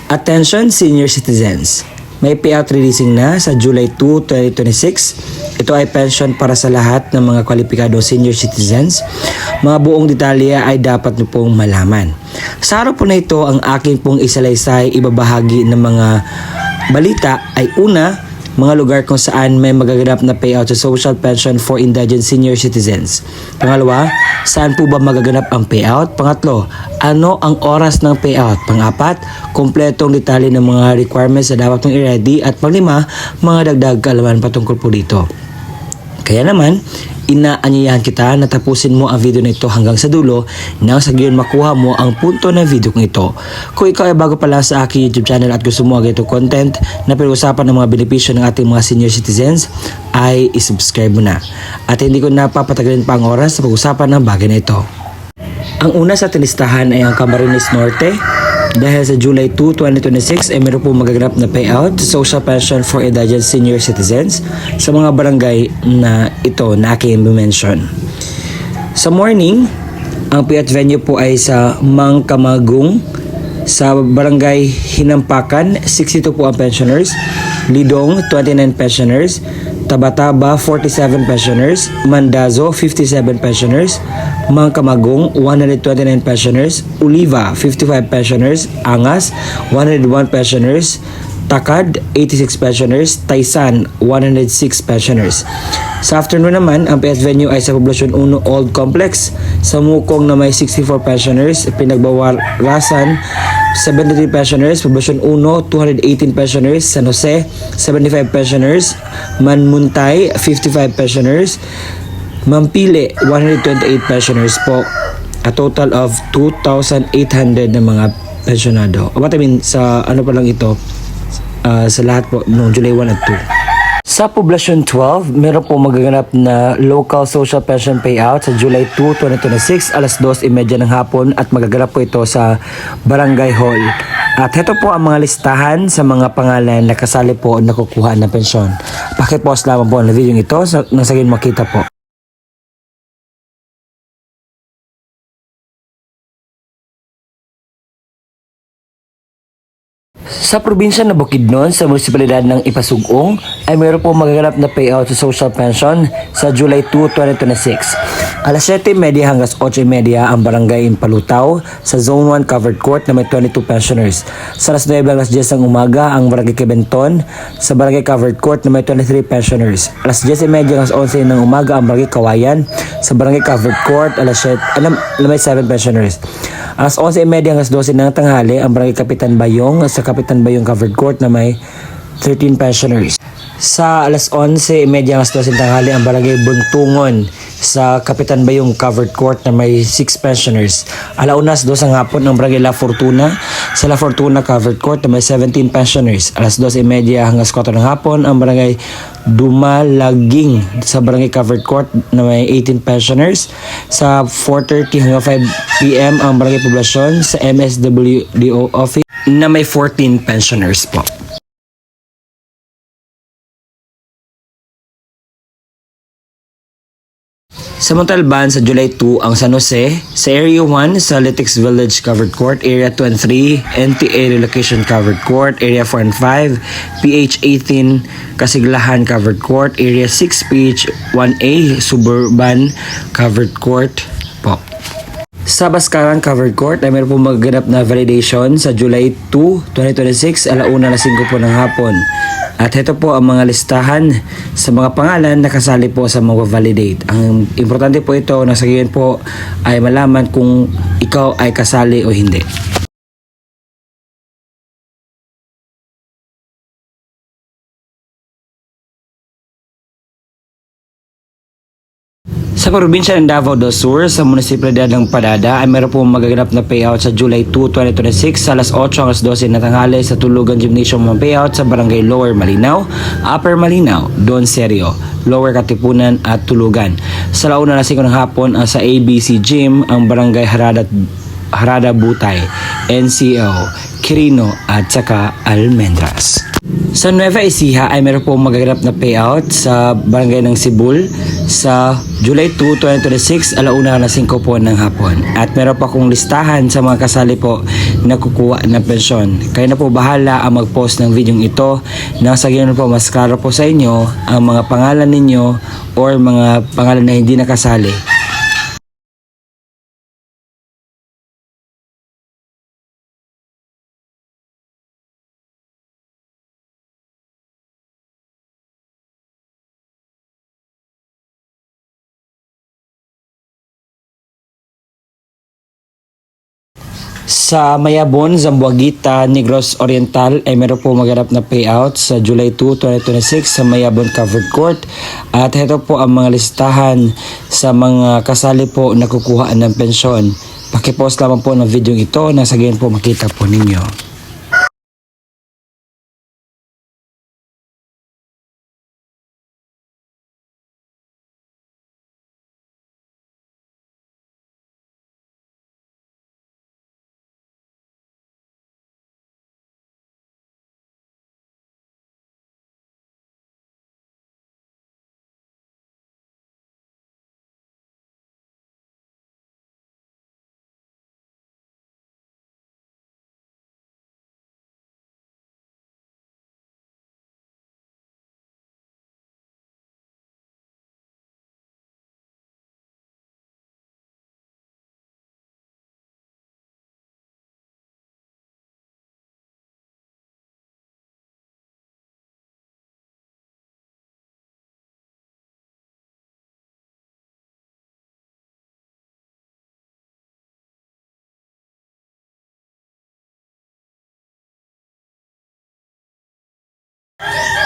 Attention senior citizens. May payout releasing na sa July 2, 2026. Ito ay pension para sa lahat ng mga kwalipikadong senior citizens. Mga buong detalye ay dapat nyo pong malaman. Sa araw po na ito, ang aking pong isalaysay ibabahagi ng mga balita ay una, mga lugar kung saan may magaganap na payout sa social pension for indigent senior citizens. Pangalawa, saan po ba magaganap ang payout? Pangatlo, ano ang oras ng payout? Pangapat, kumpletong detalye ng mga requirements na dapat mong i-ready. At panglima, mga dagdag kaalaman patungkol po dito. Kaya naman, inaanyayahan kita na tapusin mo ang video na ito hanggang sa dulo nang sa gayon makuha mo ang punto ng video kong ito. Kung ikaw ay bago pa lang sa aking YouTube channel at gusto mo ang ganitong content na pinag-usapan ng mga benepisyo ng ating mga senior citizens, ay isubscribe mo na. At hindi ko napapatagalin pa ang oras sa pag-usapan ng bagay na ito. Ang una sa tinistahan ay ang Camarines Norte. Dahil sa July 2, 2026 ay meron po magaganap na payout social pension for indigent senior citizens sa mga barangay na ito na aking mention. Sa morning, ang payout venue po ay sa Mangkamagung, sa barangay Hinampakan, 62 po ang pensioners, Lidong, 29 pensioners, Tabataba, 47 pensioners, Mandazo, 57 pensioners, Mangkamagong, 129 pensioners, Oliva, 55 pensioners, Angas, 101 pensioners, Takad, 86 pensioners, Taysan, 106 pensioners. Sa afternoon naman, ang payout venue ay sa Poblasyon 1 Old Complex, sa Mukong na may 64 pensioners, Pinagbawarasan, 73 pensioners, Poblasyon 1, 218 pensioners, San Jose, 75 pensioners, Manmuntay, 55 pensioners, Mampili, 128 pensioners po. A total of 2,800 na mga pensionado. What I mean, sa ano pa lang ito, sa lahat po, noong July 1 at 2. Sa Poblasyon 12, meron po magaganap na local social pension payout sa July 2, 2026, alas 2:30 ng hapon at magaganap po ito sa Barangay Hall. At ito po ang mga listahan sa mga pangalan na kasali po na kukuha ng pensyon. Pakipause lamang po ang video ito nang sa gayon makita po. Sa probinsya ng Bukidnon, sa munisipalidad ng Ipasugong, ay mayroon po magaganap na payout sa social pension sa July 2, 2026. Alas 7:30 hanggang 8:30 ang barangay Impalutaw sa Zone 1 Covered Court na may 22 pensioners. Sa alas 9 hanggang 10 ng umaga ang barangay Kebenton sa barangay Covered Court na may 23 pensioners. Alas 10:30 hanggang 11 ng umaga ang barangay Kawayan sa barangay Covered Court na may 7 pensioners. Alas 11:30 hanggang 12 ng tanghali ang barangay Kapitan Bayong sa Kapitan Bayong Covered Court na may 13 pensioners. Sa alas 11:30 hanggang 12 ng tanghali ang barangay Buntungon sa Kapitan Bayong Covered Court na may 6 pensioners. Alaunas 2 ng hapon ang barangay La Fortuna sa La Fortuna Covered Court na may 17 pensioners. Alas 12:30 hanggang 4 ng hapon ang barangay Dumalaging sa barangay Covered Court na may 18 pensioners. Sa 4:30 hanggang 5 p.m. ang barangay Poblasyon sa MSWDO office na may 14 pensioners po. Sa Montalban sa July 2 ang San Jose, sa Area 1 sa Litix Village Covered Court, Area 2 and 3, NTA Relocation Covered Court, Area 4 and 5, PH 18 Kasiglahan Covered Court, Area 6 PH 1A Suburban Covered Court po. Sa Baskaran Covered Court ay meron po magaganap na validation sa July 2, 2026 alauna na 5 po ng hapon. At ito po ang mga listahan sa mga pangalan na kasali po sa mga validate. Ang importante po ito na sa gayon po ay malaman kung ikaw ay kasali o hindi. Sa probinsya ng Davao del Sur, sa munisipalidad ng Padada, ay meron po magaganap na payout sa July 2, 2026 sa alas 8 hanggang 12 na tanghali sa Tulugan Gymnasium ng payout sa Barangay Lower Malinaw, Upper Malinaw, Don Serio, Lower Katipunan at Tulugan. Sa launa na 5 ng hapon sa ABC Gym, ang Barangay Harada Butay, NCO, Quirino at saka Almendras. Sa Nueva Ecija ay meron pong magaganap na payout sa barangay ng Sibul sa July 2, 2026, alauna na 5 po ng hapon. At meron pa kong listahan sa mga kasali po na kukuha ng pensyon. Kayo na po bahala ang mag-post ng video ito nang sa ganyan po mas klaro po sa inyo ang mga pangalan ninyo or mga pangalan na hindi nakasali. Sa Mayabon, Zamboanga, Negros Oriental ay meron po maganap na payout sa July 2, 2026 sa Mayabon Covered Court. At ito po ang mga listahan sa mga kasali po na kukuha ng pensyon. Pakipost lamang po ng video ito na sa ganyan po makita po ninyo.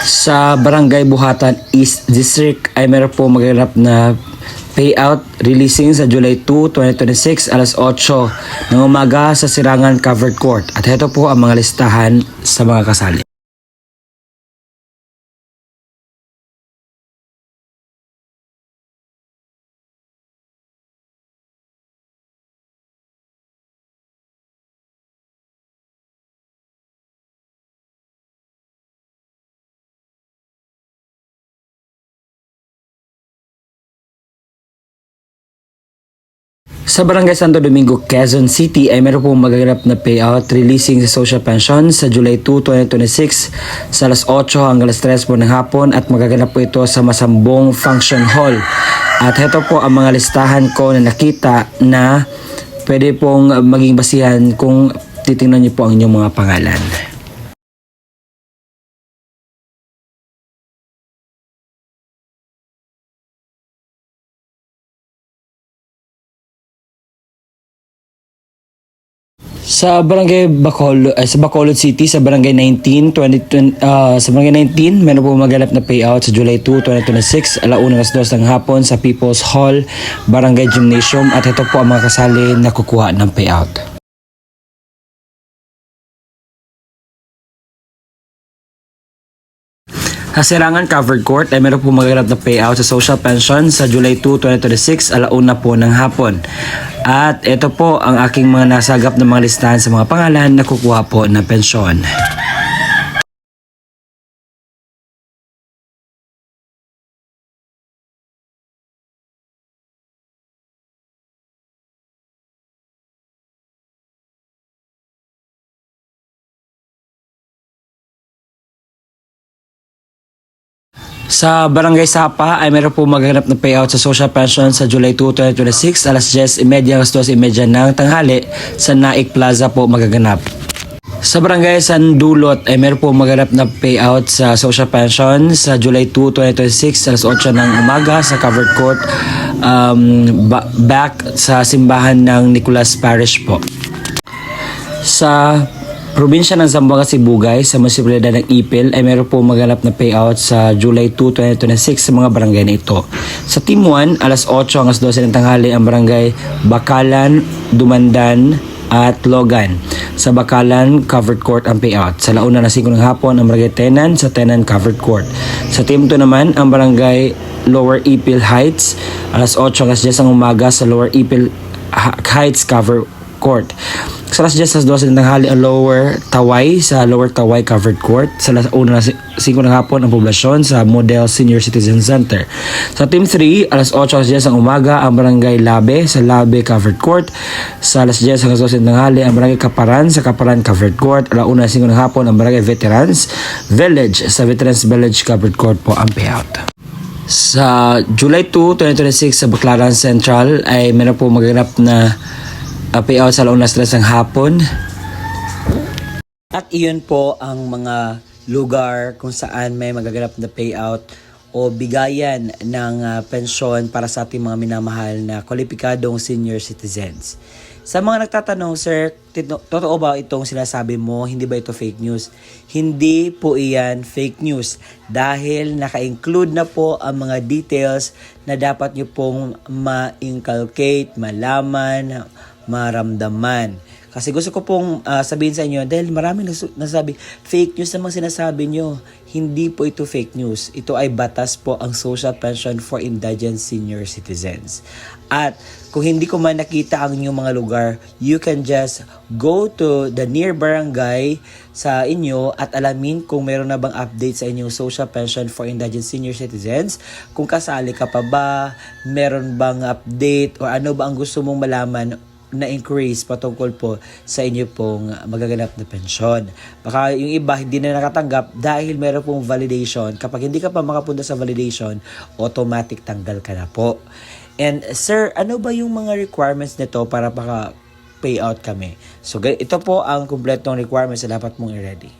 Sa Barangay Buhatan East District ay meron po maganap na payout releasing sa July 2, 2026 alas 8 ng umaga sa Sirangan Covered Court. At ito po ang mga listahan sa mga kasali. Sa Barangay Santo Domingo, Quezon City ay meron pong magaganap na payout releasing sa social pension sa July 2, 2026 sa alas 8 hanggang alas 3 po ng hapon at magaganap po ito sa Masambong Function Hall. At ito po ang mga listahan ko na nakita na pwede pong maging basihan kung titingnan niyo po ang inyong mga pangalan. Sa Barangay sa Bacolod City, sa Barangay 19, sa Barangay 19, meron po maganap na payout sa July 2, 2026, alauna alas 2 ng hapon sa People's Hall, Barangay Gymnasium at ito po ang mga kasali na kukuha ng payout. Sa Sirangan Covered Court ay meron po magaganap na payout sa social pension sa July 2, 2026, alauna po ng hapon. At ito po ang aking mga nasagap na mga listahan sa mga pangalan na kukuha po ng pensyon. Sa Barangay Sapa ay meron po maghanap ng payout sa social pension sa July 2, 2026 alas 10:30 hanggang 12:30 ng tanghali sa Naik Plaza po magaganap. Sa Barangay San Dulot ay meron po maghanap na payout sa social pension sa July 2, 2026 alas 8 ng umaga sa Covered Court back sa simbahan ng Nicolas Parish po. Sa Probinsya ng Zamboanga, Sibugay sa munisipalidad ng Ipil ay meron po maganap na payout sa July 2, 2026 sa mga barangay na ito. Sa Team 1, alas 8 hanggang 12 ng tanghali ang barangay Bakalan, Dumandan at Logan. Sa Bakalan, Covered Court ang payout. Sa Launa na 5 ng hapon ang barangay Tenan sa Tenan Covered Court. Sa Team 2 naman ang barangay Lower Ipil Heights, alas 8 hanggang 10 ang umaga sa Lower Ipil Heights Covered Court. Sa alas 10 sa 12 ng tanghali ang Lower Taway sa Lower Taway Covered Court. Sa alas 1 na 5 ng hapon ang poblasyon sa Model Senior Citizen Center. Sa Team 3, alas 8 alas 10 ang umaga ang Barangay Labe sa Labe Covered Court. Sa alas 10 hanggang 12 ng tanghali ang Barangay Kaparan sa Kaparan Covered Court. Alas 1 5 ng hapon ang Barangay Veterans Village sa Veterans Village Covered Court po ang payout. Sa July 2, 2026 sa Baclaran Central ay meron po magaganap na payout sa alas 3 ng hapon. At iyon po ang mga lugar kung saan may magaganap na payout o bigayan ng pensyon para sa ating mga minamahal na kwalipikadong senior citizens. Sa mga nagtatanong, sir, totoo ba itong sinasabi mo? Hindi ba ito fake news? Hindi po iyan fake news dahil naka-include na po ang mga details na dapat nyo pong ma-inculcate, malaman, maramdaman. Kasi gusto ko pong sabihin sa inyo dahil maraming nasabi, fake news namang sinasabi nyo. Hindi po ito fake news. Ito ay batas po ang Social Pension for Indigent Senior Citizens. At kung hindi ko man nakita ang inyong mga lugar, you can just go to the near barangay sa inyo at alamin kung meron na bang update sa inyong Social Pension for Indigent Senior Citizens. Kung kasali ka pa ba, meron bang update o ano ba ang gusto mong malaman na increase patungkol po sa inyo pong magaganap na pensyon. Baka yung iba hindi na nakatanggap dahil meron pong validation. Kapag hindi ka pa makapunta sa validation, automatic tanggal ka na po. And sir, ano ba yung mga requirements nito para payout kami? So ito po ang kumpletong requirements na dapat mong i-ready.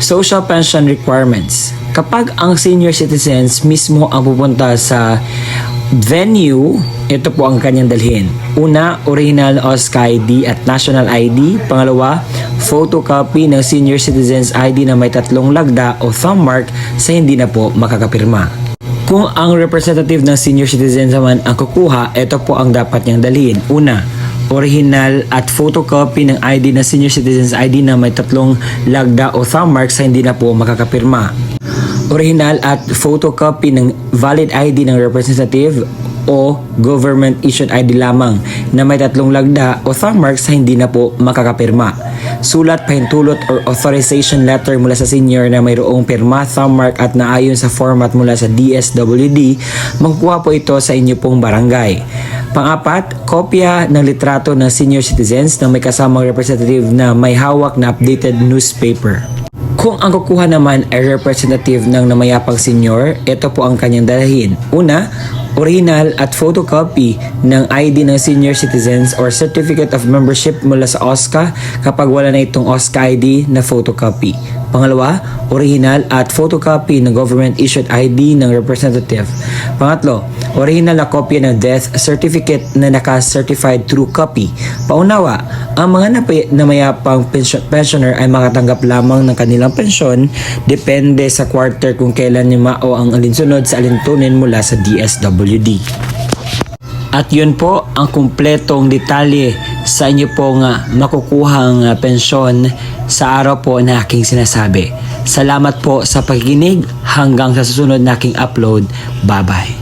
Social pension requirements. Kapag ang senior citizens mismo ang pupunta sa venue, ito po ang kanyang dalhin. Una, original OSCA ID at national ID. Pangalawa, photocopy ng senior citizens ID na may 3 lagda o thumb mark sa hindi na po makakapirma. Kung ang representative ng senior citizens naman ang kukuha, ito po ang dapat niyang dalhin. Una, original at photocopy ng ID ng senior citizens ID na may 3 lagda o thumb mark sa hindi na po makakapirma. Original at photocopy ng valid ID ng representative o government issued ID lamang na may 3 lagda o thumb mark sa hindi na po makakapirma. Sulat, pahintulot or authorization letter mula sa senior na mayroong pirma, thumb mark at naayon sa format mula sa DSWD, makukuha po ito sa inyo pong barangay. Pang-apat, kopya ng litrato ng senior citizens na may kasamang representative na may hawak na updated newspaper. Kung ang kukuha naman ay representative ng namayapang senior, ito po ang kanyang dalhin. Una, original at photocopy ng ID ng senior citizens or certificate of membership mula sa OSCA kapag wala na itong OSCA ID na photocopy. Pangalawa, original at photocopy ng government issued ID ng representative. Pangatlo, original na kopya ng death certificate na naka-certified true copy. Paunawa, ang mga namayapang pensioner ay makatanggap lamang ng kanilang pensyon depende sa quarter kung kailan mao ang alinsunod sa alintunin mula sa DSWD. At yun po ang kumpletong detalye sa inyo pong makukuhang pensyon sa araw po na aking sinasabi. Salamat po sa pakikinig hanggang sa susunod na aking upload. Bye-bye.